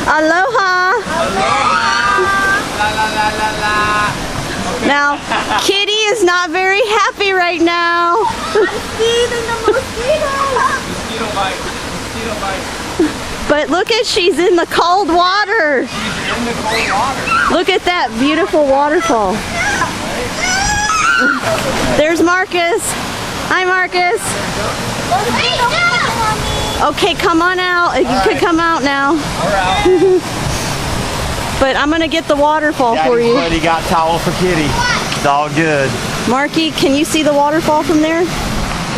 Aloha. La la la la la. Now, Kitty is not very happy right now. Mosquito bite. Mosquito bite. But look at, she's in the cold water. She's in the cold water. Look at that beautiful waterfall. There's Marcus. Hi, Marcus. Okay, come on out. You can come out now. We're out. But I'm gonna get the waterfall for you. Daddy got towel for Kitty. It's all good. Marky, can you see the waterfall from there?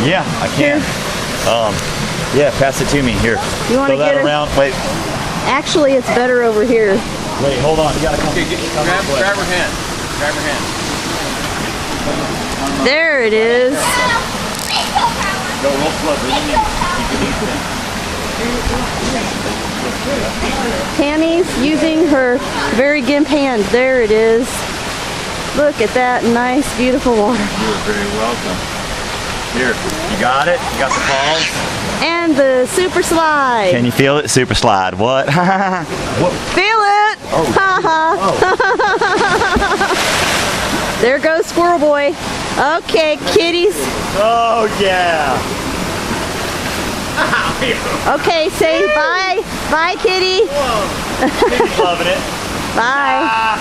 Yeah, I can. Yeah, pass it to me here. You want to Throw that get it? around? Wait, Actually, it's better over here. wait, hold on. You gotta come. Okay, grab her hand. Grab her hand. There it is. Go real slow. Keep your knees bent. Tammy's using her very gimp hand. There it is. Look at that nice, beautiful water. You're very welcome. Here, you got it? You got the falls? And the super slide. Can you feel it? Super slide. What? What? Feel it! Oh. There goes Squirrel Boy. Okay, kitties. Oh, yeah. Okay, say bye. Bye, kitty. Whoa. Kitty's loving it. Bye. Ah.